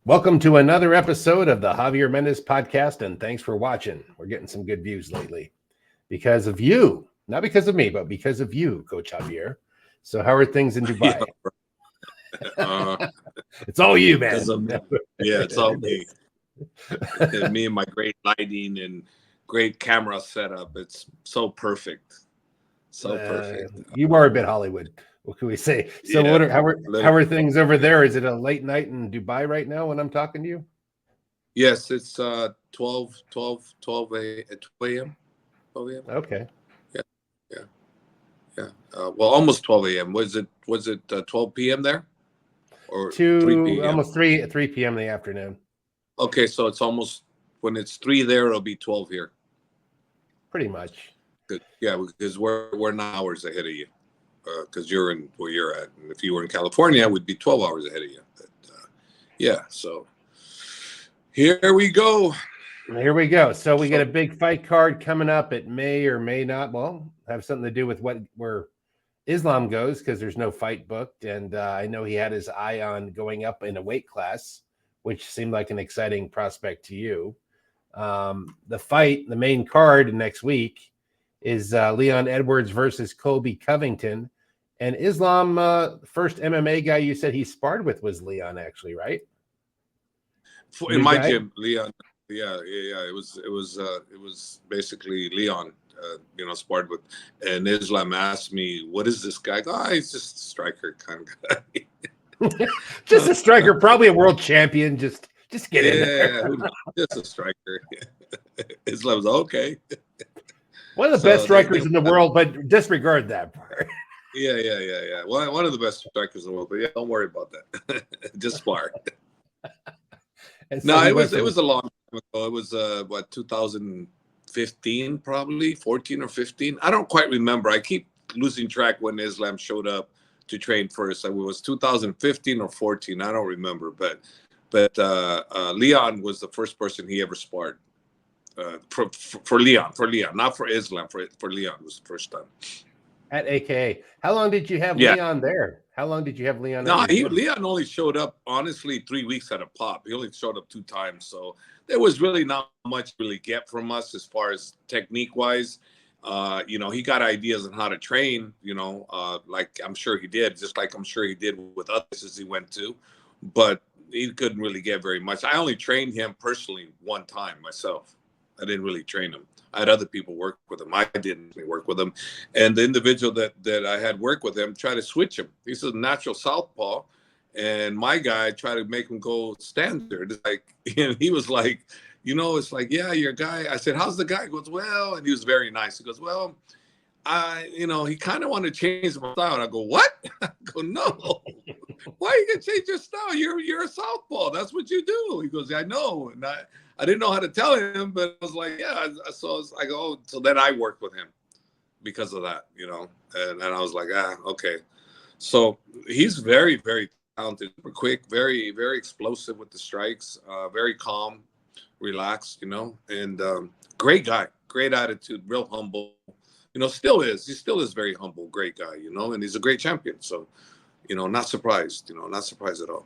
Welcome to another episode of the Javier Mendez podcast, and thanks for watching. We're getting some good views lately because of you, not because of me, but because of you, Coach Javier. So how are things in Dubai? It's all you, man. Yeah, it's all me. Me and my great lighting and great camera setup. It's so perfect. So perfect. You are a bit Hollywood. What can we say? So yeah, how are things over there? Is it a late night in Dubai right now when I'm talking to you? Yes, it's 12 a.m. 12 a.m. Okay. Yeah. Well, almost 12 a.m. Was it 12 p.m. there? Or 3 p.m. Almost 3 p.m. in the afternoon. Okay, so it's almost, when it's 3 there, it'll be 12 here. Pretty much. Yeah, because we're 9 hours ahead of you. Because you're in where you're at, and if you were in California, it would be 12 hours ahead of you. But yeah, so here we go. Here we go. So we got a big fight card coming up. It may or may not, have something to do with where Islam goes, because there's no fight booked, and I know he had his eye on going up in a weight class, which seemed like an exciting prospect to you. The main card next week is Leon Edwards versus Colby Covington. And Islam, first MMA guy you said he sparred with was Leon, actually, right? In my gym, Leon. Yeah. It was basically Leon, sparred with. And Islam asked me, "What is this guy?" He's just a striker kind of guy. Just a striker, probably a world champion. Just get in there. Just a striker. Islam's okay. One of the best strikers in the world, but disregard that part. Yeah. Well, one of the best strikers in the world, but yeah, don't worry about that. Just spar. No, it was a long time ago. It was 2015, probably 14 or 15. I don't quite remember. I keep losing track when Islam showed up to train first. It was 2015 or 14. I don't remember, but Leon was the first person he ever sparred. For Leon, not for Islam. For Leon was the first time. At AKA, how long did you have Leon there? How long did you have Leon? No, Leon only showed up, honestly, 3 weeks at a pop. He only showed up 2 times, so there was really not much to really get from us as far as technique wise. He got ideas on how to train. Like I'm sure he did, just like I'm sure he did with others as he went to, but he couldn't really get very much. I only trained him personally 1 time myself. I didn't really train him. I had other people work with him. I didn't work with him. And the individual that I had work with him tried to switch him. He's a natural southpaw. And my guy tried to make him go standard. And he was like, it's like, yeah, your guy. I said, how's the guy? He goes, well, and he was very nice. He goes, well, he kind of wanted to change my style. And I go, what? I go, no. Why are you going to change your style? You're a southpaw. That's what you do. He goes, I know. And I didn't know how to tell him, but I was like, yeah. So I go, so then I worked with him because of that, and I was like, okay. So he's very, very talented, super quick, very, very explosive with the strikes, very calm, relaxed, and great guy, great attitude, real humble, he still is very humble, great guy, and he's a great champion. So, not surprised, not surprised at all.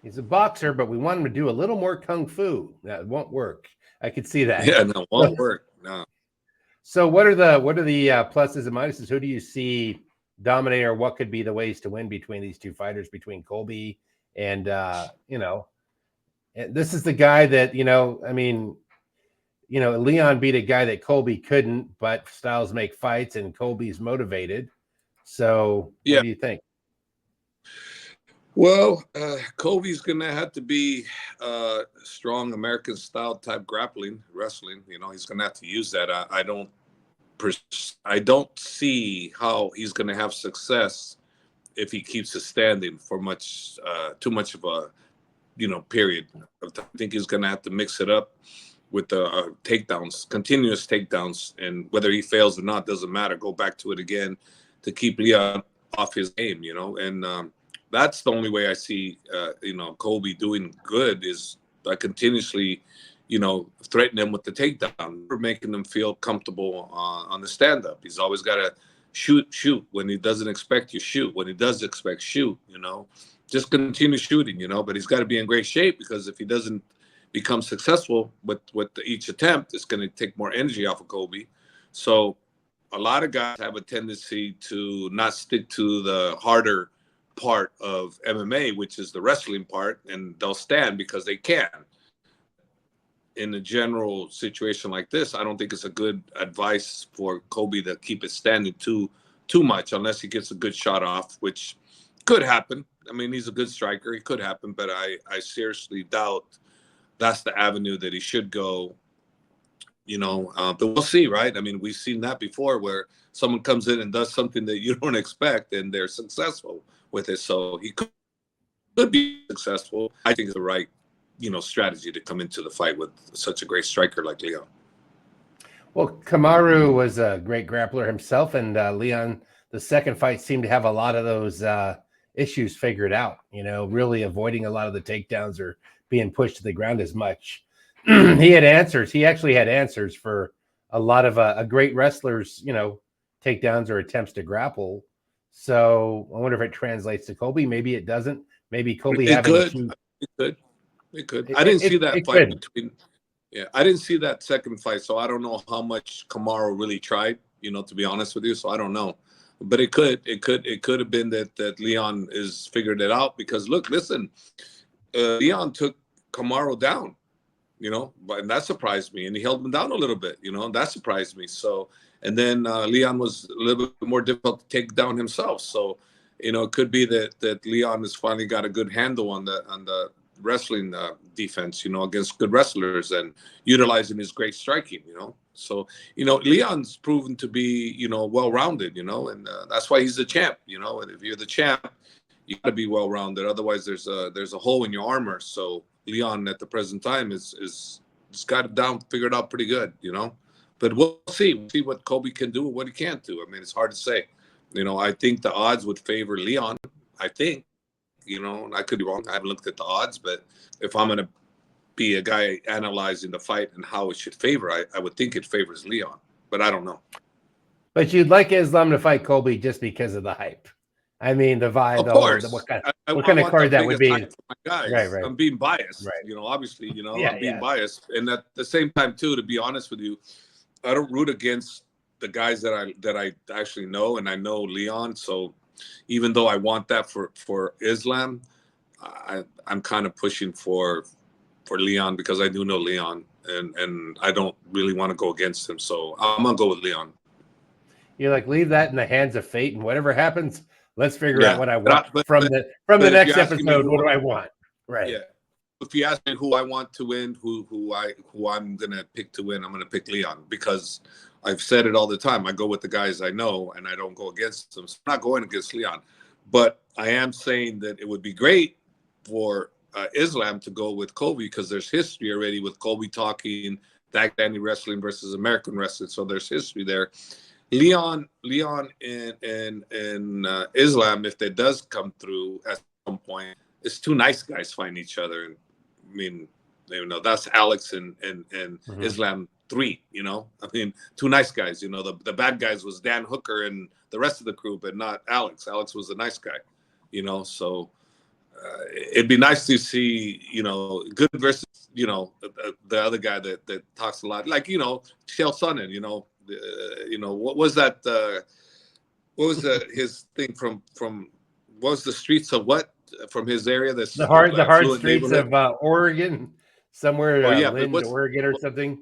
He's a boxer, but we want him to do a little more kung fu. That won't work. I could see that. Yeah, no, won't work. No. So what are the pluses and minuses? Who do you see dominate, or what could be the ways to win between these two fighters, between Colby and this is the guy that Leon beat a guy that Colby couldn't, but styles make fights, and Colby's motivated. So what do you think? Well, Colby's going to have to be strong American style type wrestling. He's going to have to use that. I don't see how he's going to have success if he keeps it standing for too much of a, period. I think he's going to have to mix it up with the takedowns, continuous takedowns, and whether he fails or not doesn't matter. Go back to it again to keep Leon off his game, and that's the only way I see, Colby doing good is by continuously, threatening him with the takedown, or making him feel comfortable on the stand-up. He's always got to shoot. When he doesn't expect you, shoot. When he does expect, shoot. Just continue shooting. But he's got to be in great shape, because if he doesn't become successful with each attempt, it's going to take more energy off of Colby. So a lot of guys have a tendency to not stick to the harder part of MMA, which is the wrestling part, and they'll stand because they can. In a general situation like this, I don't think it's a good advice for Colby to keep it standing too much, unless he gets a good shot off, which could happen. I mean, he's a good striker. It could happen, but I seriously doubt that's the avenue that he should go. But we'll see, right? I mean, we've seen that before, where someone comes in and does something that you don't expect, and they're successful with it. So he could be successful. I think it's the right, strategy to come into the fight with such a great striker like Leon. Well, Kamaru was a great grappler himself, and Leon, the second fight, seemed to have a lot of those issues figured out, really avoiding a lot of the takedowns or being pushed to the ground as much. He had answers. He actually had answers for a lot of a great wrestlers, takedowns or attempts to grapple. So I wonder if it translates to Colby. Maybe it doesn't. Maybe Colby having It could. I didn't see that fight between. Yeah, I didn't see that second fight, so I don't know how much Kamaru really tried. To be honest with you, so I don't know. But it could have been that Leon is figured it out, because listen, Leon took Kamaru down, and that surprised me, and he held him down a little bit, and that surprised me. So, and then Leon was a little bit more difficult to take down himself. So, it could be that Leon has finally got a good handle on the wrestling defense, against good wrestlers, and utilizing his great striking, So, Leon's proven to be, well-rounded, and that's why he's the champ, and if you're the champ, you got to be well-rounded. Otherwise, there's a hole in your armor. So Leon at the present time is got it figured out pretty good, But we'll see. We'll see what Colby can do and what he can't do. I mean, it's hard to say. I think the odds would favor Leon. I think, I could be wrong. I haven't looked at the odds, but if I'm going to be a guy analyzing the fight and how it should favor, I would think it favors Leon, but I don't know. But you'd like Islam to fight Colby just because of the hype. I mean, the vibe. Of course. What kind of card that would be? Right. I'm being biased. Right. Obviously, I'm being biased. And at the same time, too, to be honest with you, I don't root against the guys that I actually know, and I know Leon. So even though I want that for Islam, I'm kind of pushing for Leon, because I do know Leon, and I don't really want to go against him. So I'm gonna go with Leon. You're like, leave that in the hands of fate, and whatever happens, let's figure out what I want but from the next episode. What do I want? Right. Yeah. If you ask me who I want to win, who I'm gonna pick to win, I'm gonna pick Leon, because I've said it all the time. I go with the guys I know, and I don't go against them. So I'm not going against Leon, but I am saying that it would be great for Islam to go with Colby, because there's history already with Colby talking Pakistani wrestling versus American wrestling. So there's history there. Leon and Islam, if that does come through at some point, it's two nice guys fighting each other. And I mean, that's Alex and Islam 3, I mean, two nice guys, the bad guys was Dan Hooker and the rest of the crew, but not Alex. Alex was a nice guy, so it'd be nice to see, good versus, the other guy that talks a lot, like, Chael Sonnen, what was that, what was his thing from what was the streets of what, from his area? That's the hard streets of Oregon, somewhere, Lind, Oregon or something.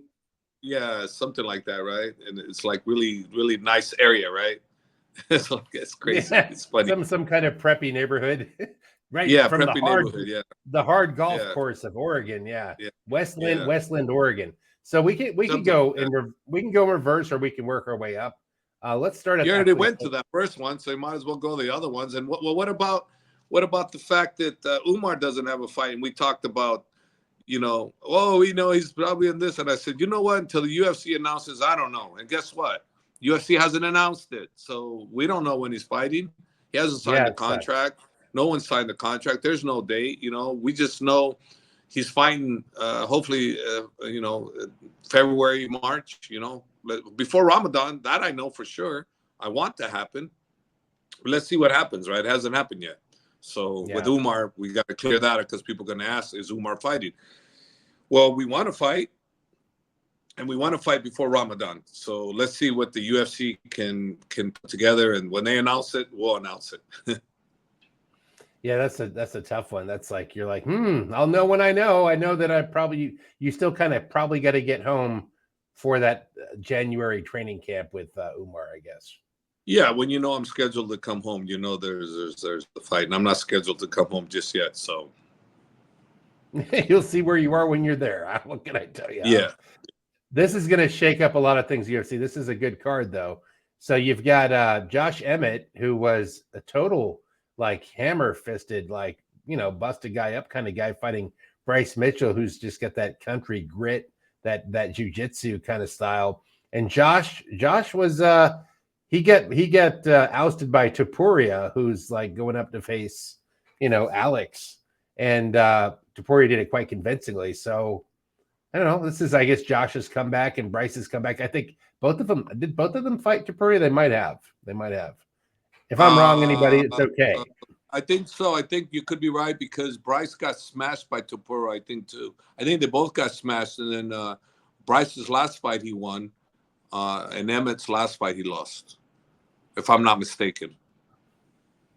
Yeah, something like that, right? And it's like really, really nice area, right? It's crazy. Yeah, it's funny. Some kind of preppy neighborhood, right? Yeah, from preppy neighborhood. Yeah, the hard golf course of Oregon. Yeah, Westland, Oregon. So we can go in reverse, or we can work our way up. Let's start at. You already went to that first one, so you might as well go the other ones. And what about the fact that Umar doesn't have a fight? And we talked about, he's probably in this. And I said, you know what? Until the UFC announces, I don't know. And guess what? UFC hasn't announced it. So we don't know when he's fighting. He hasn't signed the contract. No one signed the contract. There's no date. We just know he's fighting, hopefully, February, March, before Ramadan. That I know for sure. I want to happen. But let's see what happens, right? It hasn't happened yet. So with Umar, we got to clear that because people are going to ask, is Umar fighting? Well, we want to fight, and we want to fight before Ramadan. So let's see what the UFC can put together, and when they announce it, we'll announce it. Yeah, that's a tough one. That's like, you're like, I'll know when I know. I know that I probably, you still kind of probably got to get home for that January training camp with Umar, I guess. Yeah, when you know I'm scheduled to come home, you know there's the fight, and I'm not scheduled to come home just yet. So you'll see where you are when you're there. What can I tell you? Yeah. This is going to shake up a lot of things, UFC. This is a good card, though. So you've got Josh Emmett, who was a total, like, hammer-fisted, like, bust a guy up kind of guy, fighting Bryce Mitchell, who's just got that country grit, that jiu-jitsu kind of style. And Josh was he got ousted by Topuria, who's like going up to face, Alex. And Topuria did it quite convincingly. So I don't know. This is, I guess, Josh's comeback and Bryce's comeback. I think both of them fight Topuria? They might have. If I'm wrong, anybody, it's okay. I think so. I think you could be right because Bryce got smashed by Topuria, I think, too. I think they both got smashed. And then Bryce's last fight he won, and Emmett's last fight he lost, if I'm not mistaken.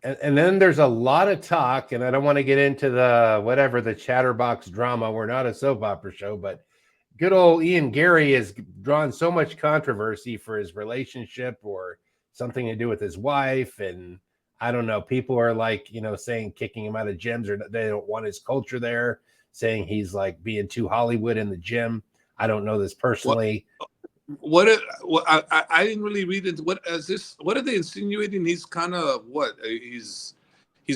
And then there's a lot of talk, and I don't want to get into the chatterbox drama. We're not a soap opera show, but good old Ian Gary has drawn so much controversy for his relationship or something to do with his wife. And I don't know, people are like, saying kicking him out of gyms, or they don't want his culture there, saying he's like being too Hollywood in the gym. I don't know this personally. I didn't really read into what are they insinuating? He's kind of he's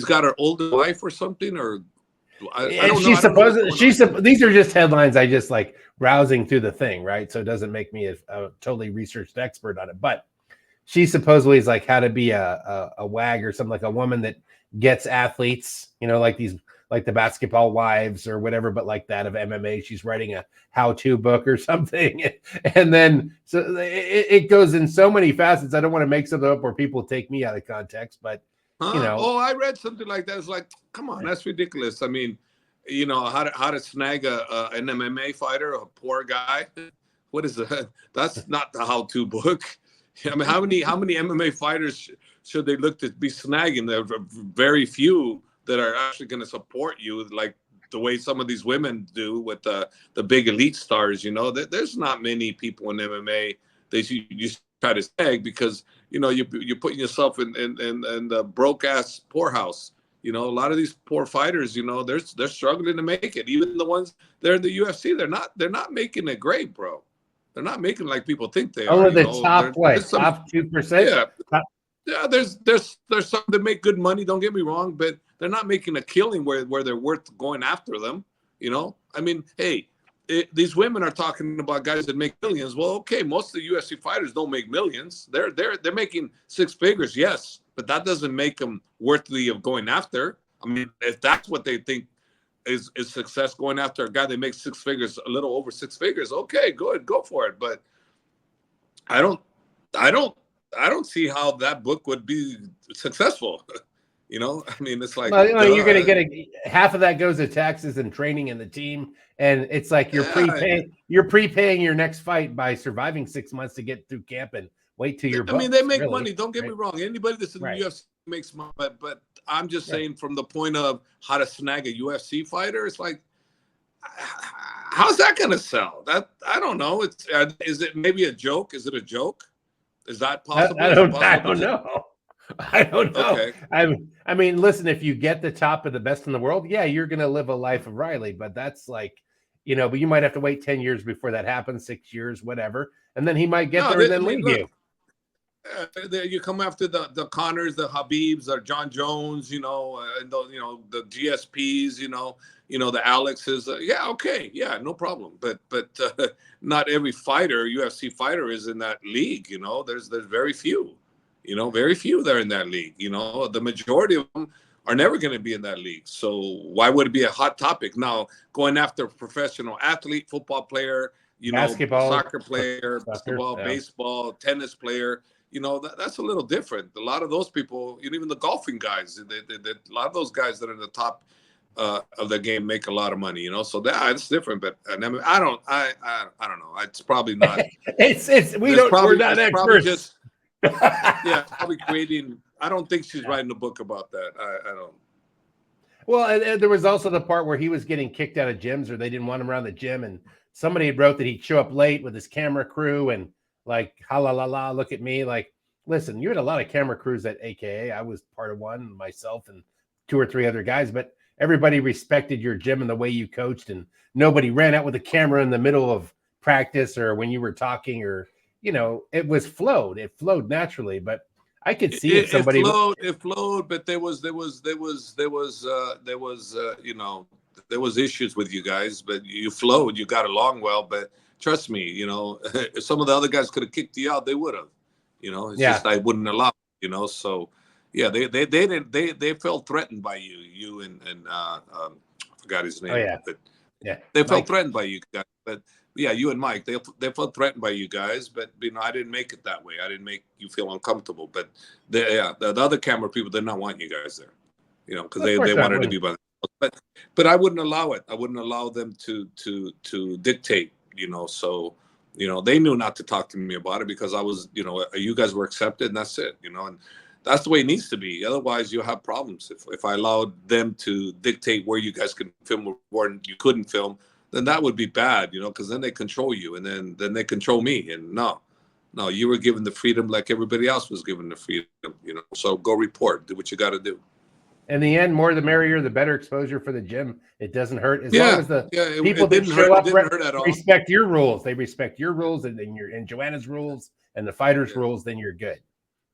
got an older wife or something, or I don't know. These are just headlines. I just like browsing through the thing, right? So it doesn't make me a totally researched expert on it, but she supposedly is like how to be a wag or something, like a woman that gets athletes, like the basketball wives or whatever, but like that of MMA. She's writing a how-to book or something. And then so it goes in so many facets. I don't want to make something up where people take me out of context, but Oh, I read something like that. It's like, come on, that's ridiculous. I mean, how to snag an MMA fighter, a poor guy. What is that? That's not the how-to book. I mean, how many MMA fighters should they look to be snagging? There are very few that are actually going to support you, like the way some of these women do with the big elite stars. There's not many people in MMA that you try to snag because you're putting yourself in the broke ass poorhouse. A lot of these poor fighters, they're struggling to make it. Even the ones that are in the UFC, they're not making it great, bro. They're not making like people think they are. The top 2%. Yeah, there's some that make good money. Don't get me wrong, but they're not making a killing where they're worth going after them. I mean, hey, these women are talking about guys that make millions. Well, okay, most of the UFC fighters don't make millions. They're making six figures, yes, but that doesn't make them worthy of going after. I mean, if that's what they think is success, going after a guy that makes six figures, a little over six figures, okay, good, go for it. But I don't see how that book would be successful. I mean, it's like you're going to get half of that goes to taxes and training in the team, and it's like you're prepaying your next fight by surviving 6 months to get through camp and wait till you're. I mean, they make money. Don't get me wrong. Anybody that's in the UFC makes money, but I'm just saying from the point of how to snag a UFC fighter, it's like, how's that going to sell? That I don't know. Is it maybe a joke? Is it a joke? Is that possible? I don't know. I don't know. Okay. I mean, listen, if you get the top of the best in the world, yeah, you're going to live a life of Riley, but that's like, but you might have to wait 10 years before that happens, 6 years, whatever. And then he might get there and then leave you. You come after the Connors, the Habibs, or John Jones, and the GSPs, the Alexes. Yeah, okay, yeah, no problem. But not every fighter, UFC fighter, is in that league. There's very few. Very few that are in that league. The majority of them are never going to be in that league. So why would it be a hot topic now? Going after a professional athlete, football player, basketball, soccer player, basketball, baseball, tennis player. that's a little different. A lot of those people, even the golfing guys, a lot of those guys that are in the top of the game make a lot of money, so it's different. But I mean, I don't know. It's probably not. We're not experts. Probably creating. I don't think she's writing a book about that. I don't. Well, and there was also the part where he was getting kicked out of gyms, or they didn't want him around the gym, and somebody had wrote that he'd show up late with his camera crew and like, ha la la la, look at me. Like, listen, you had a lot of camera crews at AKA. I was part of one, myself and 2 or 3 other guys, but everybody respected your gym and the way you coached, and nobody ran out with a camera in the middle of practice or when you were talking, or, it was flowed. It flowed naturally, but I could see if somebody it flowed, but there was issues with you guys, but you flowed, you got along well. But trust me, if some of the other guys could have kicked you out, they would have. It's just I wouldn't allow. So yeah, they felt threatened by you and I forgot his name. Oh yeah, but yeah, they felt threatened by you guys, but. Yeah, you and Mike, they felt threatened by you guys, but I didn't make it that way. I didn't make you feel uncomfortable. But the other camera people did not want you guys there, because they wanted to be by themselves. But I wouldn't allow it. I wouldn't allow them to dictate. So they knew not to talk to me about it because I was, you guys were accepted, and that's it. And that's the way it needs to be. Otherwise, you'll have problems. If I allowed them to dictate where you guys can film or where you couldn't film, then that would be bad, because then they control you, and then they control me. And no, you were given the freedom like everybody else was given the freedom, So go report, do what you got to do. In the end, more the merrier, the better exposure for the gym. It doesn't hurt as long as the people that show up respect your rules. They respect your rules, and then and Joanna's rules and the fighters' rules. Then you're good.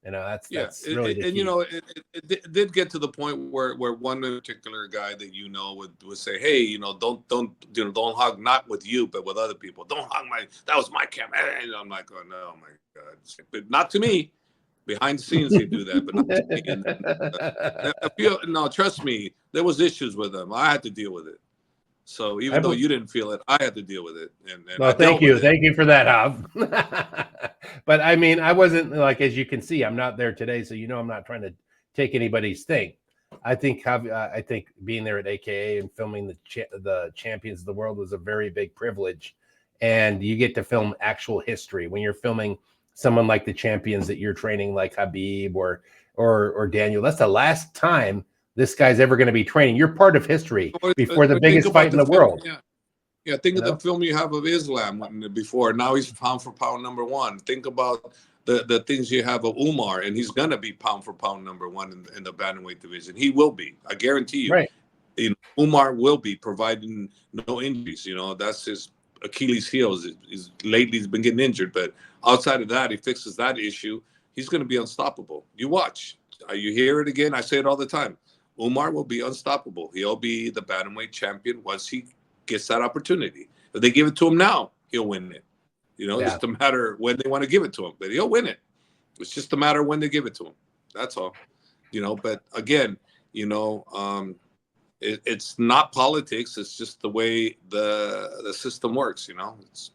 That's really the key. It did get to the point where one particular guy that would say, hey, don't hug, not with you, but with other people. Don't hug that was my camera. And I'm like, oh no, my God. But not to me. Behind the scenes they do that, but not to me. No, trust me, there was issues with them. I had to deal with it. So even though you didn't feel it, I had to deal with it. And thank you for that, Hav. But I mean, I wasn't like, as you can see, I'm not there today, so I'm not trying to take anybody's thing. I think being there at AKA and filming the champions of the world was a very big privilege, and you get to film actual history when you're filming someone like the champions that you're training, like Khabib or Daniel. That's the last time this guy's ever going to be training. You're part of history before the biggest fight in the world. Yeah, think of the film you have of Islam before. Now he's pound for pound number 1. Think about the things you have of Umar, and he's going to be pound for pound number 1 in the bantamweight division. He will be. I guarantee you. Right. Umar will be, providing no injuries. That's his Achilles heel. Lately he's been getting injured, but outside of that, he fixes that issue. He's going to be unstoppable. You watch. You hear it again. I say it all the time. Umar will be unstoppable. He'll be the bantamweight champion once he gets that opportunity. If they give it to him now, he'll win it. It's just a matter when they want to give it to him, but he'll win it. It's just a matter when they give it to him. That's all. But again, it's not politics. It's just the way the system works. It's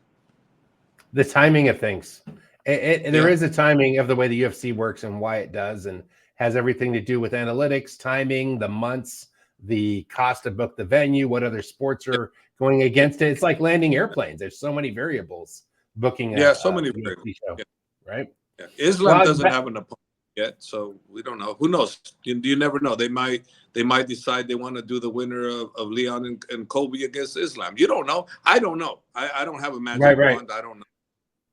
the timing of things. There is a timing of the way the UFC works and why it does, and has everything to do with analytics, timing, the months, the cost to book the venue, what other sports are going against it. It's like landing airplanes. There's so many variables booking. So many variables. Show, right? Yeah. Islam doesn't have an opponent yet, so we don't know. Who knows? You never know. They might decide they want to do the winner of Leon and Colby against Islam. You don't know. I don't know. I don't have a magic wand. I don't know.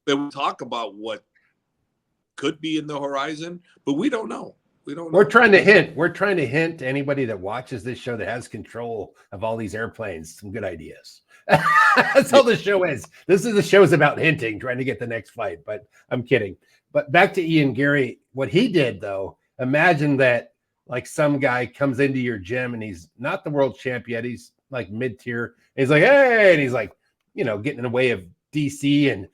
They will talk about what could be in the horizon, but we don't know. We're trying to hint. We're trying to hint to anybody that watches this show that has control of all these airplanes some good ideas. That's all the show is. The show is about hinting, trying to get the next fight. But I'm kidding. But back to Ian Gary, what he did though. Imagine that, like, some guy comes into your gym and he's not the world champ yet. He's like mid-tier. He's like, hey, and he's like, getting in the way of DC and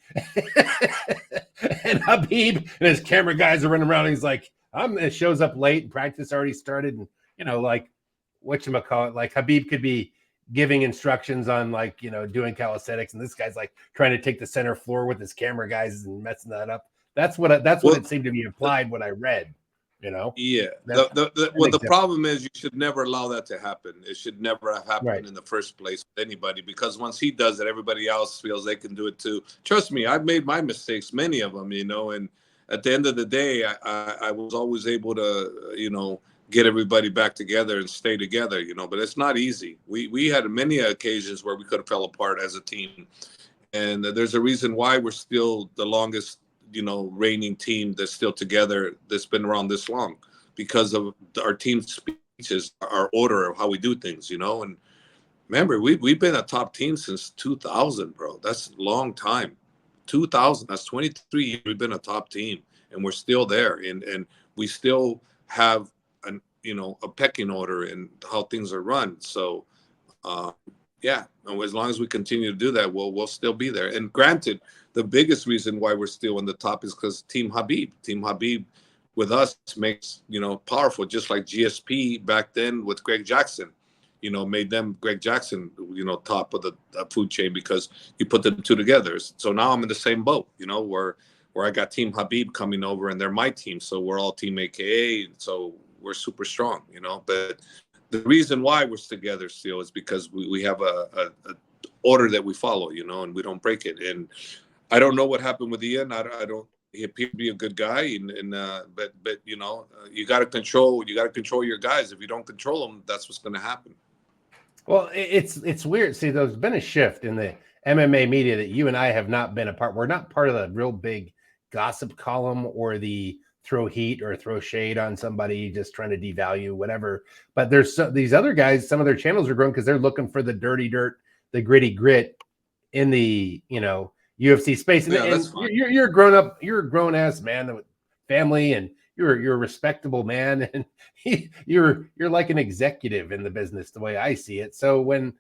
and Khabib, and his camera guys are running around. And he's like, it shows up late and practice already started. And, like, whatchamacallit, like Khabib could be giving instructions on, like, doing calisthenics. And this guy's like trying to take the center floor with his camera guys and messing that up. That's what Well, it seemed to be implied when I read. You know, yeah. that, Well, the problem is you should never allow that to happen. It should never have happened right. in the first place with anybody, because once he does it, everybody else feels they can do it too. Trust me, I've made my mistakes, many of them, and at the end of the day, I was always able to, get everybody back together and stay together, but it's not easy. We had many occasions where we could have fell apart as a team. And there's a reason why we're still the longest reigning team that's still together, that's been around this long, because of our team speeches, our order of how we do things, and remember, we've been a top team since 2000, bro. That's a long time. 2000, that's 23 years we've been a top team, and we're still there, and we still have a pecking order in how things are run. So yeah, and as long as we continue to do that, we'll still be there. And granted, the biggest reason why we're still in the top is because Team Habib with us makes powerful, just like GSP back then with Greg Jackson, made them Greg Jackson, top of the food chain, because you put the two together. So now I'm in the same boat, where I got Team Habib coming over, and they're my team, so we're all Team AKA, so we're super strong, but the reason why we're together still is because we have a order that we follow, and we don't break it. And I don't know what happened with Ian. I don't. He appeared to be a good guy, but you got to control your guys. If you don't control them, that's what's going to happen. Well, it's weird. See, there's been a shift in the MMA media that you and I have not been a part. We're not part of the real big gossip column or the throw heat or throw shade on somebody just trying to devalue whatever. But there's these other guys, some of their channels are growing because they're looking for the dirty dirt, the gritty grit in the UFC space. And, Yeah, and that's fine. you're a grown up, you're a grown ass man with family, and you're a respectable man, and you're like an executive in the business the way I see it. So when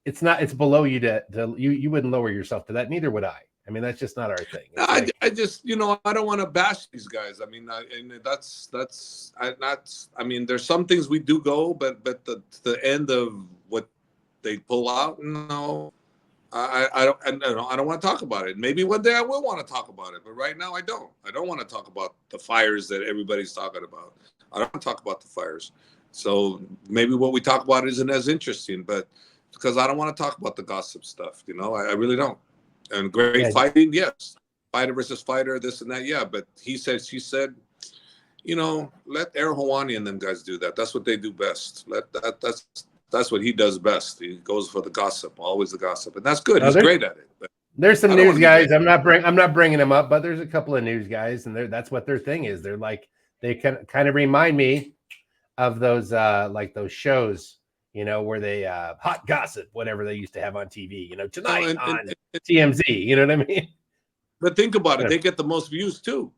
it's below you to you wouldn't lower yourself to that. Neither would I. I mean, that's just not our thing. I just, I don't want to bash these guys. I mean, I mean, there's some things we do go, but the end of what they pull out, no, I don't want to talk about it. Maybe one day I will want to talk about it, but right now I don't. I don't want to talk about the fires that everybody's talking about. I don't want to talk about the fires. So maybe what we talk about isn't as interesting, but because I don't want to talk about the gossip stuff, I really don't. And great fighting, yes. Fighter versus fighter, this and that, yeah. But he said, she said, let Errol Hawani and them guys do that. That's what they do best. That's what he does best. He goes for the gossip, always the gossip, and that's good. He's great at it. But there's some news guys. I'm not bringing them up, but there's a couple of news guys, and that's what their thing is. They're like, they can kind of remind me of those like those shows, where they hot gossip, whatever they used to have on TV, tonight on TMZ. You know what I mean? But think about it; they get the most views too.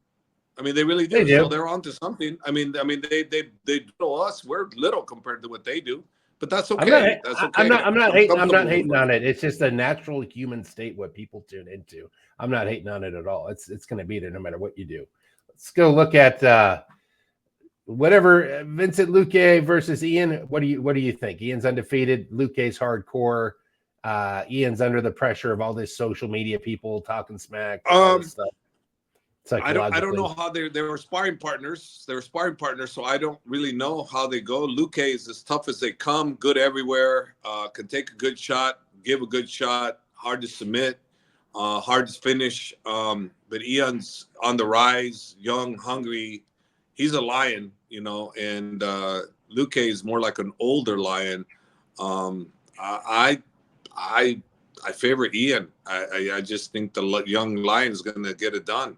I mean, they really do. So they're onto something. I mean, they know us. We're little compared to what they do, but that's okay. That's okay. I'm not hating on it. It's just a natural human state what people tune into. I'm not hating on it at all. It's going to be there no matter what you do. Let's go look at whatever Vincent Luque versus Ian. What do you think? Ian's undefeated. Luque's hardcore. Ian's under the pressure of all this social media people talking smack. All this stuff. I don't know how they were sparring partners. They were sparring partners, so I don't really know how they go. Luque is as tough as they come, good everywhere, can take a good shot, give a good shot, hard to submit, hard to finish. But Ian's on the rise, young, hungry. He's a lion, and Luque is more like an older lion. I favor Ian. I just think the young lion is going to get it done.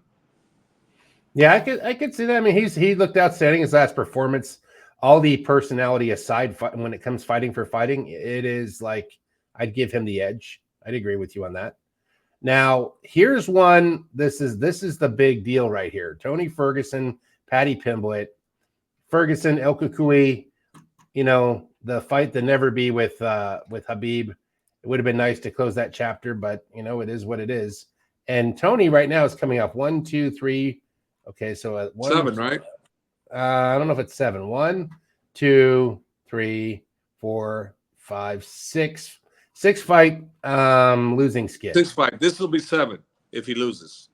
Yeah, I could see that. I mean, he looked outstanding his last performance. All the personality aside, when it comes fighting for fighting, it is like I'd give him the edge. I'd agree with you on that. Now, here's one. This is the big deal right here. Tony Ferguson, Paddy Pimblett, Ferguson, El Kukui. The fight that never be with Habib. It would have been nice to close that chapter, but it is what it is. And Tony right now is coming off 1, 2, 3. Okay, so 7, right? I don't know if it's 7. 1, 2, 3, 4, 5, 6. 6 fight losing skid. 6 fight. This will be 7 if he loses.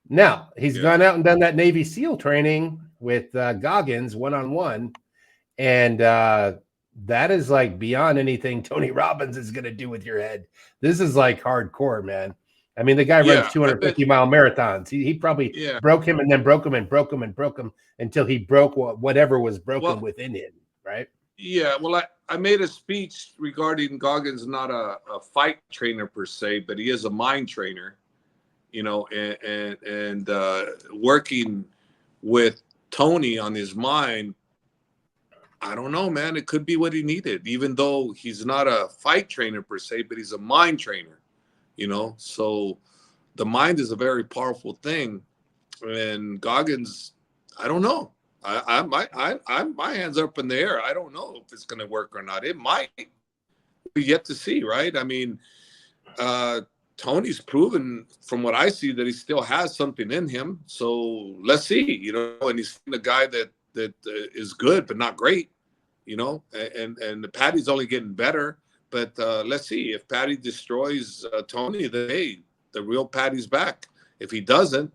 Now he's Yeah. gone out and done that Navy SEAL training with Goggins one-on-one, and that is like beyond anything Tony Robbins is going to do with your head. This is like hardcore, man. I mean, the guy runs Yeah, I bet. 250-mile marathons. He probably Yeah. broke him and then broke him and broke him and broke him until he broke whatever was broken Well, within him, right? yeah. Well, I made a speech regarding Goggins, not a fight trainer per se, but he is a mind trainer, you know, and working with Tony on his mind. I don't know, man. It could be what he needed, even though he's not a fight trainer per se, but he's a mind trainer, you know. So the mind is a very powerful thing. And Goggins, I don't know. My hands are up in the air. I don't know if it's going to work or not. It might. We yet to see, right? I mean, Tony's proven, from what I see, that he still has something in him. So let's see, you know. And he's a guy that is good but not great, you know. And the Patty's only getting better. But let's see, if Patty destroys Tony, then hey, the real Patty's back. If he doesn't,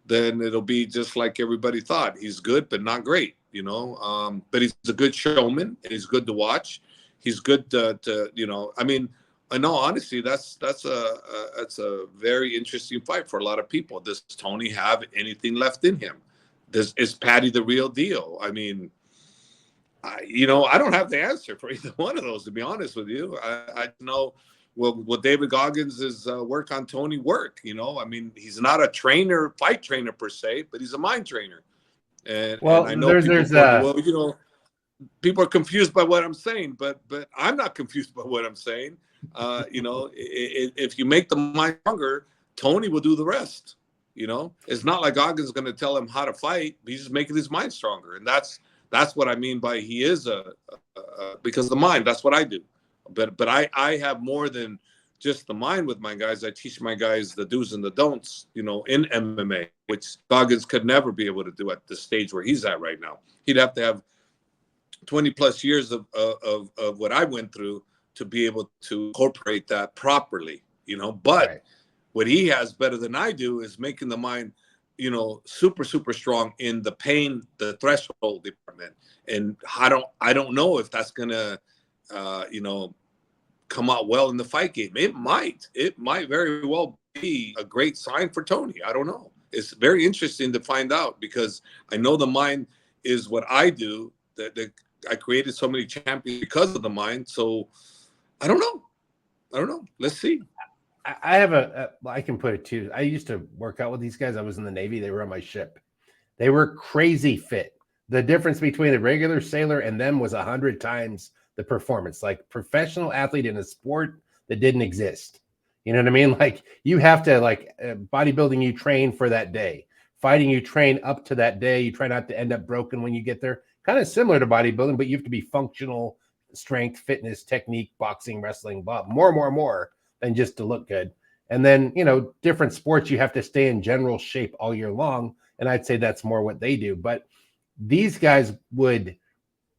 then it'll be just like everybody thought. He's good, but not great, you know. But he's a good showman, and he's good to watch. He's good to you know. I mean, in all honesty, that's a very interesting fight for a lot of people. Does Tony have anything left in him? Is Patty the real deal? I mean, you know, I don't have the answer for either one of those, to be honest with you. I know. Will David Goggins' work on Tony work? You know, I mean, he's not a trainer, fight trainer per se, but he's a mind trainer. And I know well, you know, people are confused by what I'm saying, but I'm not confused by what I'm saying. You know, if you make the mind stronger, Tony will do the rest. You know, it's not like Goggins is going to tell him how to fight. He's just making his mind stronger, and that's what I mean by he is because the mind. That's what I do. But I have more than just the mind with my guys. I teach my guys the do's and the don'ts, you know, in MMA, which Goggins could never be able to do at the stage where he's at right now. He'd have to have 20 plus years of what I went through to be able to incorporate that properly, you know. But right. What he has better than I do is making the mind, you know, super, super strong in the pain, the threshold department. And I don't know if that's going to, you know, come out well in the fight game. It might very well be a great sign for Tony. I don't know. It's very interesting to find out, because I know the mind is what I do. That I created so many champions because of the mind. So I don't know. Let's see. I have I can put it too. I used to work out with these guys. I was in the Navy. They were on my ship. They were crazy fit. The difference between a regular sailor and them was 100 times the performance. Like professional athlete in a sport that didn't exist. You know what I mean? Like you have to, like bodybuilding, you train for that day. Fighting, you train up to that day. You try not to end up broken when you get there. Kind of similar to bodybuilding, but you have to be functional, strength, fitness, technique, boxing, wrestling, more than just to look good. And then, you know, different sports, you have to stay in general shape all year long. And I'd say that's more what they do. But these guys would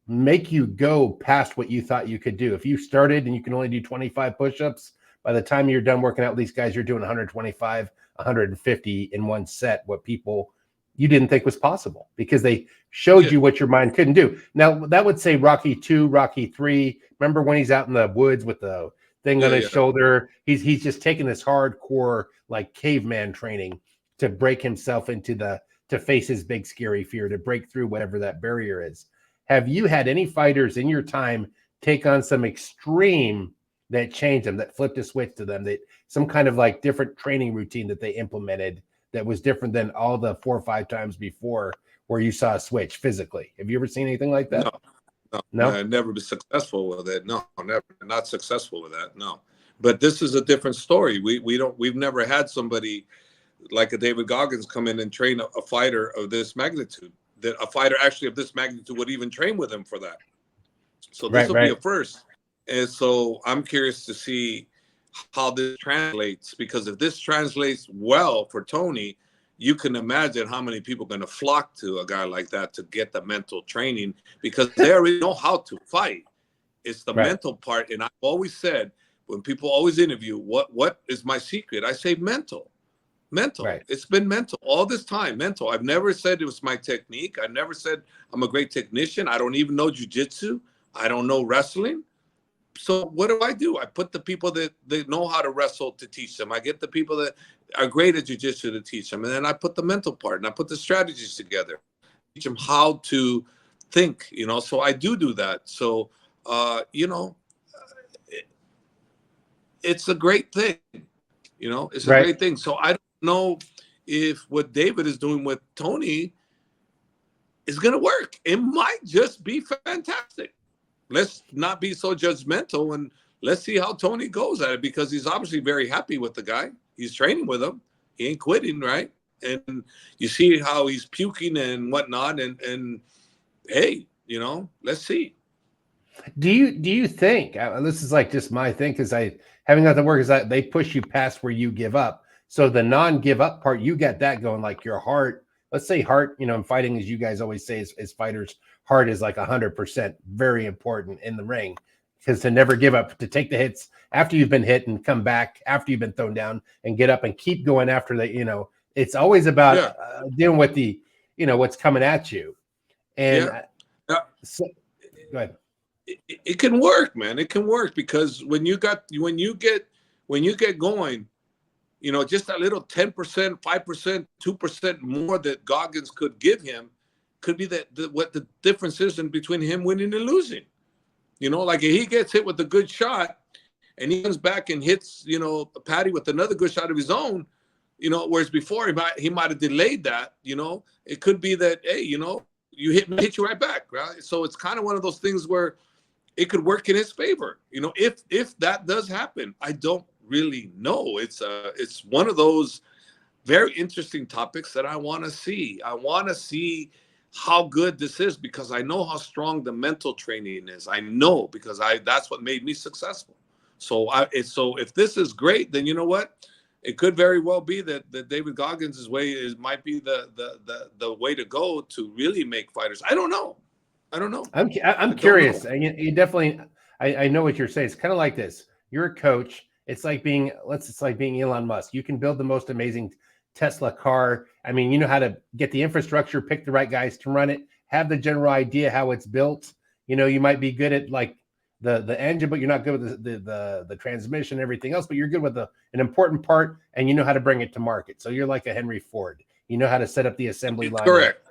make you go past what you thought you could do. If you started and you can only do 25 push-ups, by the time you're done working out with these guys, you're doing 125, 150 in one set, what people you didn't think was possible, because they showed you what your mind couldn't do. Now, that would say Rocky 2, Rocky 3. Remember when he's out in the woods with the thing on his shoulder? He's just taking this hardcore, like caveman training to break himself to face his big scary fear, to break through whatever that barrier is. Have you had any fighters in your time take on some extreme that changed them, that flipped a switch to them, that some kind of like different training routine that they implemented that was different than all the 4 or 5 times before where you saw a switch physically? Have you ever seen anything like that? No, I've never been successful with it. No, never. Not successful with that. No. But this is a different story. We've never had somebody like a David Goggins come in and train a fighter of this magnitude. That a fighter actually of this magnitude would even train with him for that. So this will be a first. And so I'm curious to see how this translates, because if this translates well for Tony, you can imagine how many people are going to flock to a guy like that to get the mental training, because they already know how to fight. It's the mental part. And I've always said, when people always interview, what is my secret? I say mental. Mental. Right. It's been mental all this time. Mental. I've never said it was my technique. I never said I'm a great technician. I don't even know jiu-jitsu. I don't know wrestling. So what do? I put the people that know how to wrestle to teach them. I get the people that are great at jiu-jitsu to teach them. And then I put the mental part and I put the strategies together. Teach them how to think, So I do that. So, it's a great thing. It's a Right. great thing. So I don't know if what David is doing with Tony is going to work. It might just be fantastic. Let's not be so judgmental, and let's see how Tony goes at it, because he's obviously very happy with the guy. He's training with him. He ain't quitting, right? And you see how he's puking and whatnot. And hey, let's see. Do you think this is like just my thing, because I having got the work is that they push you past where you give up. So the non-give up part, you get that going, like your heart. Let's say heart, in fighting, as you guys always say, as fighters, heart is like 100%, very important in the ring, because to never give up, to take the hits after you've been hit and come back after you've been thrown down and get up and keep going after that. It's always about dealing with the, what's coming at you. And so, go ahead. It can work, man. It can work, because when you get going, just that little 10%, 5%, 2% more that Goggins could give him could be what the difference is in between him winning and losing. Like if he gets hit with a good shot and he comes back and hits, Patty with another good shot of his own, whereas before he might have delayed that, it could be that, hey, you hit you right back, right? So it's kind of one of those things where it could work in his favor, if that does happen. I don't really know. It's one of those very interesting topics that I want to see. I want to see how good this is, because I know how strong the mental training is. I know, because that's what made me successful. So if this is great, then you know what? It could very well be that David Goggins' way might be the way to go to really make fighters. I don't know. I'm curious. And you definitely, I know what you're saying. It's kind of like this. You're a coach. It's like being Elon Musk. You can build the most amazing Tesla car. I mean, you know how to get the infrastructure, pick the right guys to run it, have the general idea how it's built. You might be good at like the engine, but you're not good with the transmission and everything else, but you're good with an important part, and you know how to bring it to market. So you're like a Henry Ford. You know how to set up the assembly line. Correct.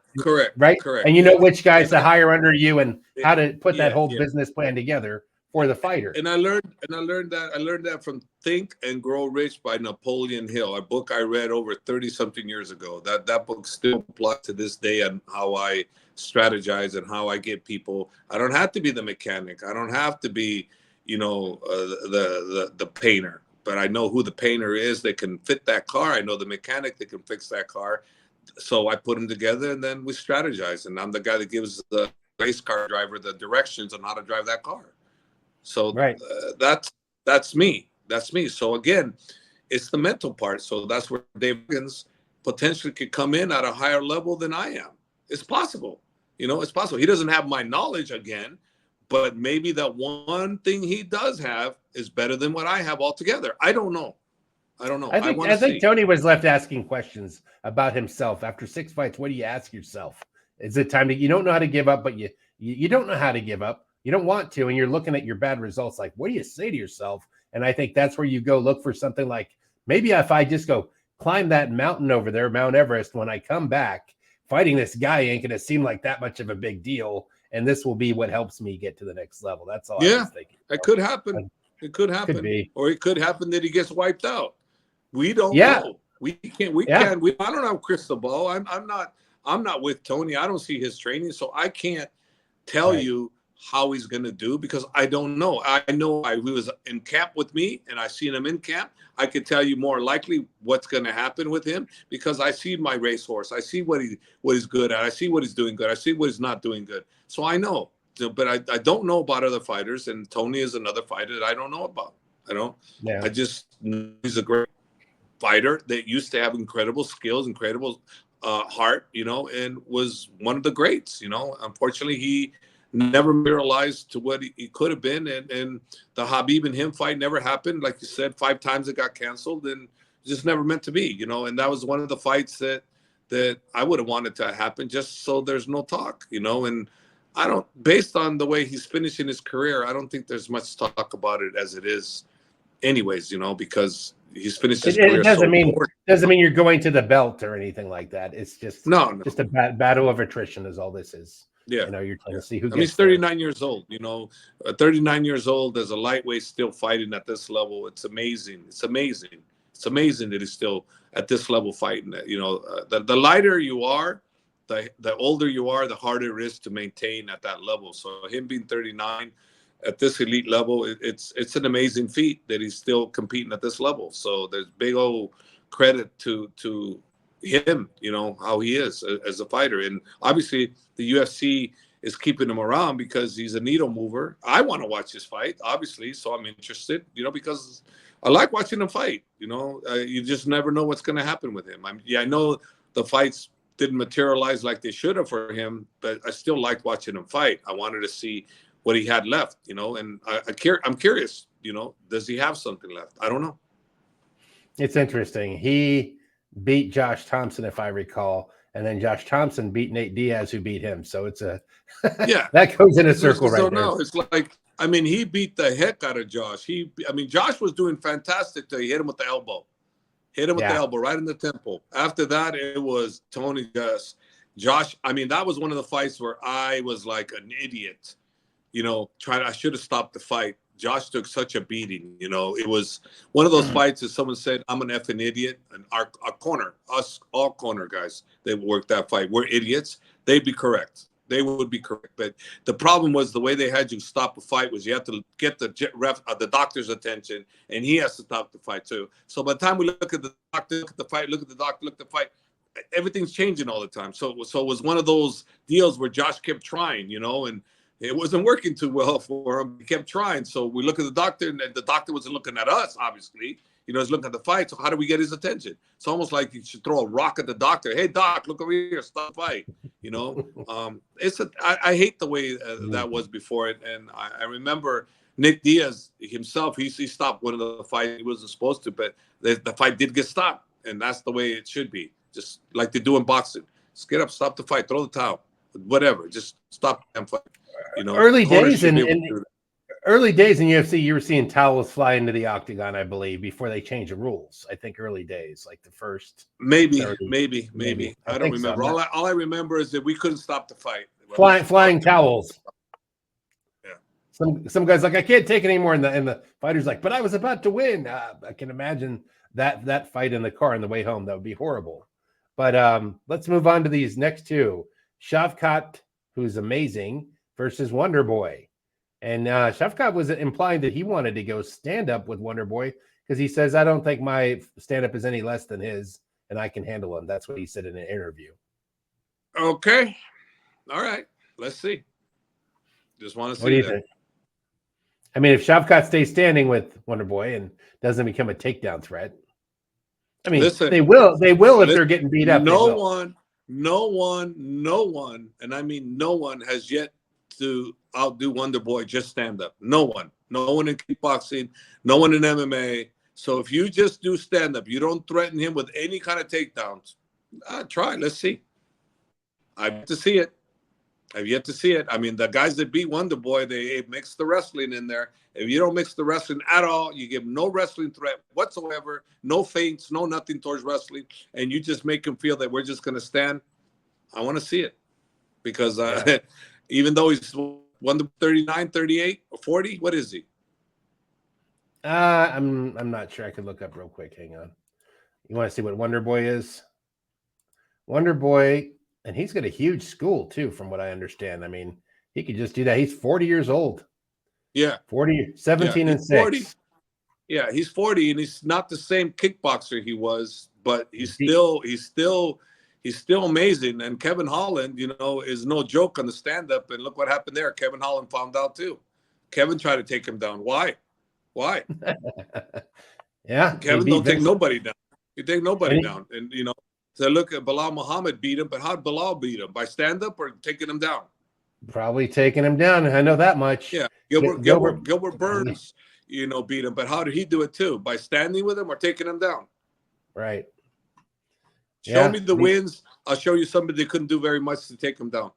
Right. Correct. And you know which guys to hire under you and how to put that whole business plan together for the fighter. And I learned that from Think and Grow Rich by Napoleon Hill, a book I read over 30 something years ago. That book still applies to this day on how I strategize and how I get people. I don't have to be the mechanic. I don't have to be, the painter, but I know who the painter is that can fit that car. I know the mechanic that can fix that car. So I put them together, and then we strategize. And I'm the guy that gives the race car driver the directions on how to drive that car. So that's me. That's me. So again, it's the mental part. So that's where Dave Goggins potentially could come in at a higher level than I am. It's possible. It's possible. He doesn't have my knowledge again, but maybe that one thing he does have is better than what I have altogether. I don't know. I think Tony was left asking questions about himself after 6 fights. What do you ask yourself? Is it time you don't know how to give up, but you don't know how to give up. You don't want to, and you're looking at your bad results. Like, what do you say to yourself? And I think that's where you go look for something like, maybe if I just go climb that mountain over there, Mount Everest, when I come back, fighting this guy ain't going to seem like that much of a big deal. And this will be what helps me get to the next level. That's all I was thinking. It could happen. It could happen. Could be. Or it could happen that he gets wiped out. We don't know. We can't. I don't have a crystal ball. I'm not with Tony. I don't see his training, so I can't tell you how he's going to do, because I don't know. I know he was in camp with me, and I seen him in camp. I could tell you more likely what's going to happen with him, because I see my racehorse. I see what he's good at. I see what he's doing good. I see what he's not doing good. So I know, but I don't know about other fighters, and Tony is another fighter that I don't know about. I don't. Yeah. I just know he's a great fighter that used to have incredible skills, incredible heart, and was one of the greats. Unfortunately, he never materialized to what he could have been, and the Habib and him fight never happened. Like you said, 5 times it got canceled, and just never meant to be, and that was one of the fights that I would have wanted to happen, just so there's no talk, and I don't, based on the way he's finishing his career, I don't think there's much talk about it as it is anyways, because he's finished his career. It doesn't mean you're going to the belt or anything like that. It's just just a battle of attrition is all this is. Yeah. You're trying to see who gets he's 39 years old, 39 years old as a lightweight still fighting at this level. It's amazing. It's amazing. It's amazing that he's still at this level fighting. The lighter you are, the older you are, the harder it is to maintain at that level. So him being 39 at this elite level, it's an amazing feat that he's still competing at this level. So there's big old credit to him, how he is as a fighter. And obviously the UFC is keeping him around because he's a needle mover. I want to watch his fight, obviously, so I'm interested, because I like watching him fight. You just never know what's going to happen with him. I know the fights didn't materialize like they should have for him, but I still liked watching him fight. I wanted to see what he had left, and I'm curious, does he have something left? I don't know. It's interesting. He beat Josh Thompson, if I recall, and then Josh Thompson beat Nate Diaz, who beat him. So it's a that goes in a circle right there. No, it's like, he beat the heck out of Josh. Josh was doing fantastic till he hit him with the elbow. Hit him with the elbow right in the temple. After that, it was Tony Gus. Josh, that was one of the fights where I was like an idiot. I should have stopped the fight. Josh took such a beating. It was one of those fights that someone said, I'm an effing idiot. And our corner, us all corner guys, they worked that fight. We're idiots. They'd be correct. They would be correct. But the problem was the way they had you stop a fight was you have to get the the doctor's attention, and he has to stop the fight too. So by the time we look at the doctor, look at the fight, look at the doctor, look at the fight, everything's changing all the time. So it was one of those deals where Josh kept trying, and it wasn't working too well for him. He kept trying. So we look at the doctor, and the doctor wasn't looking at us, obviously. He's looking at the fight. So how do we get his attention? It's almost like you should throw a rock at the doctor. Hey, doc, look over here. Stop the fight. I hate the way that was before it. And I remember Nick Diaz himself, he stopped one of the fights he wasn't supposed to, but the fight did get stopped. And that's the way it should be. Just like they do in boxing. Just get up, stop the fight, throw the towel, whatever. Just stop the fight. Early days in UFC, you were seeing towels fly into the octagon, I believe, before they changed the rules. I think early days, like the first. Maybe. I don't remember. So. All I remember is that we couldn't stop the fight. Flying towels. Yeah. Some guys like, I can't take it anymore, and the fighter's like, but I was about to win. I can imagine that fight in the car on the way home. That would be horrible. But let's move on to these next two. Shavkat, who's amazing, versus Wonder Boy. And Shavkat was implying that he wanted to go stand up with Wonder Boy because he says, I don't think my stand up is any less than his and I can handle him. That's what he said in an interview. Okay. All right. Let's see. Just want to see. What do you think? If Shavkat stays standing with Wonder Boy and doesn't become a takedown threat, listen, they will if they're getting beat up. No one, and I mean no one has yet to outdo Wonder Boy just stand up. No one in kickboxing, no one in MMA. So if you just do stand up, you don't threaten him with any kind of takedowns. Try. Let's see. I've yet to see it. The guys that beat Wonder Boy, they mix the wrestling in there. If you don't mix the wrestling at all, you give no wrestling threat whatsoever, no feints, no nothing towards wrestling, and you just make him feel that we're just going to stand. I want to see it because even though he's 39, 38, or 40, what is he? I'm not sure. I could look up real quick. Hang on. You want to see what Wonder Boy is? Wonder Boy, and he's got a huge school too, from what I understand. He could just do that. He's 40 years old. Yeah. 40, 17 and 6. 40. Yeah, he's 40 and he's not the same kickboxer he was, but he's still amazing. And Kevin Holland, is no joke on the stand-up. And look what happened there. Kevin Holland found out too. Kevin tried to take him down. Why? Yeah. Kevin don't take nobody down. You take nobody down. And, so look at Bilal Muhammad beat him, but how'd Bilal beat him? By stand-up or taking him down? Probably taking him down. I know that much. Yeah. Gilbert Burns, beat him. But how did he do it too? By standing with him or taking him down? Right. Show me the wins. I'll show you somebody that couldn't do very much to take him down.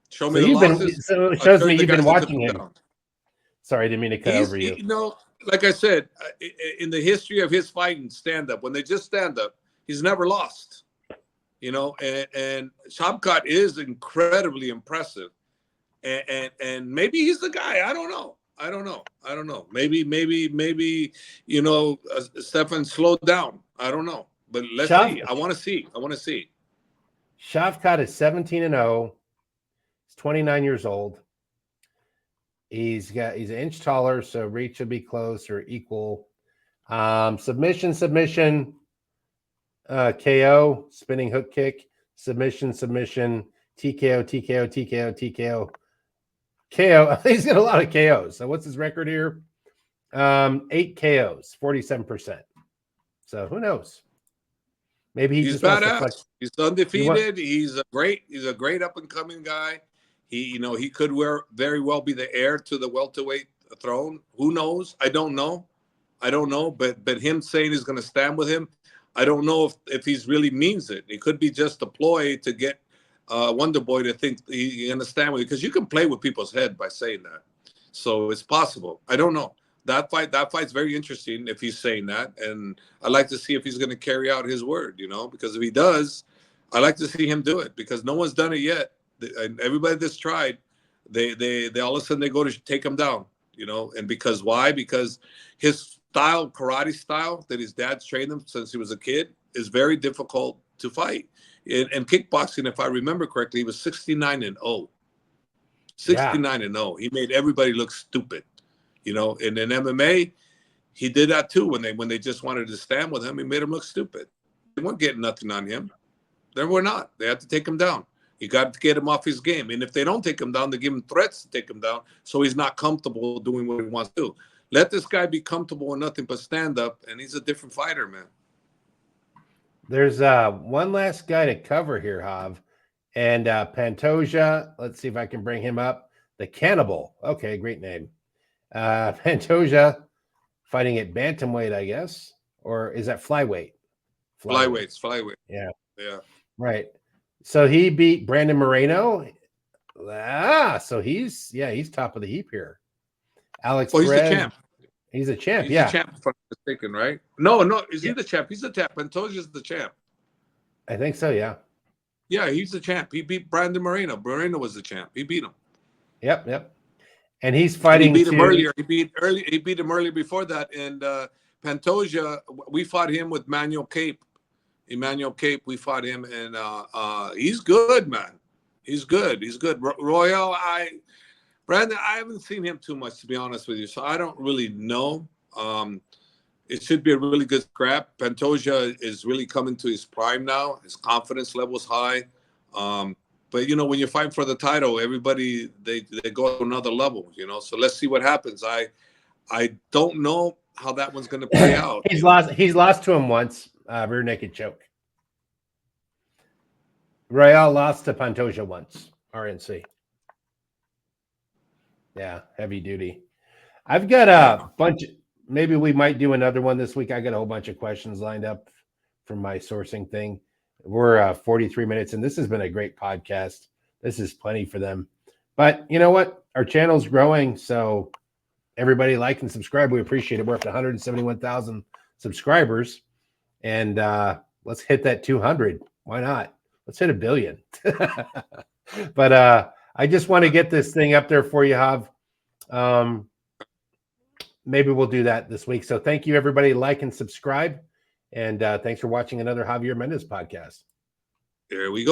Show me the losses. So it shows me you've been guys that took watching him. down. Sorry, I didn't mean to cut over you. You know, like I said, in the history of his fighting stand-up, when they just stand up, he's never lost. You know, and Shavkat is incredibly impressive. And maybe he's the guy. I don't know. Maybe you know, Stefan slowed down. I don't know. But let's see. I want to see. Shavkat is 17-0. He's 29 years old. He's an inch taller, so reach will be close or equal. Submission, KO, spinning hook kick, submission, TKO. KO. He's got a lot of KOs. So what's his record here? 8 KOs, 47%. So who knows? Maybe he's just badass. He's undefeated. He's a great up and coming guy. He could very well be the heir to the welterweight throne. Who knows? I don't know. But him saying he's going to stand with him, I don't know if he's really means it. It could be just a ploy to get Wonder Boy to think he's going to stand with you, because you can play with people's head by saying that. So it's possible. I don't know. That fight's very interesting if he's saying that, and I'd like to see if he's going to carry out his word, because if he does, I'd like to see him do it, because no one's done it yet. And everybody that's tried, they all of a sudden they go to take him down, and because why? Because his karate style that his dad's trained him since he was a kid is very difficult to fight. And kickboxing, if I remember correctly, he was 69-0. 69-0. He made everybody look stupid. And in MMA, he did that too. When they just wanted to stand with him, he made him look stupid. They weren't getting nothing on him. They were not. They had to take him down. You got to get him off his game. And if they don't take him down, they give him threats to take him down, so he's not comfortable doing what he wants to do. Let this guy be comfortable in nothing but stand up, and he's a different fighter, man. There's one last guy to cover here, Hav. And Pantoja, let's see if I can bring him up. The Cannibal. Okay, great name. Pantoja fighting at bantamweight, I guess, or is that flyweight? Flyweight. Yeah. Right. So he beat Brandon Moreno. So he's top of the heap here. Alex, he's the champ. He's a champ. He's the champ, if I'm mistaken, right? No. Is he the champ? He's the champ. Pantoja's the champ. I think so. Yeah. Yeah, he's the champ. He beat Brandon Moreno. Moreno was the champ. He beat him. Yep. And he's fighting. And he beat him earlier. He beat him earlier before that. And Pantoja, we fought him with Emmanuel Cape. We fought him, and he's good, man. He's good. Royval, Brandon, I haven't seen him too much, to be honest with you, so I don't really know. It should be a really good scrap. Pantoja is really coming to his prime now. His confidence level is high. But, when you're fighting for the title, everybody, they go to another level, So let's see what happens. I don't know how that one's going to play out. He's lost to him once, rear naked choke. Royval lost to Pantoja once, RNC. Yeah, heavy duty. I've got a bunch. Maybe we might do another one this week. I got a whole bunch of questions lined up from my sourcing thing. We're 43 minutes, and this has been a great podcast. This is plenty for them. But you know what? Our channel's growing, so everybody like and subscribe. We appreciate it. We're up to 171,000 subscribers, and let's hit that 200. Why not? Let's hit 1 billion. But I just want to get this thing up there for you, Hav. Maybe we'll do that this week. So thank you, everybody. Like and subscribe. And thanks for watching another Javier Mendez podcast. There we go.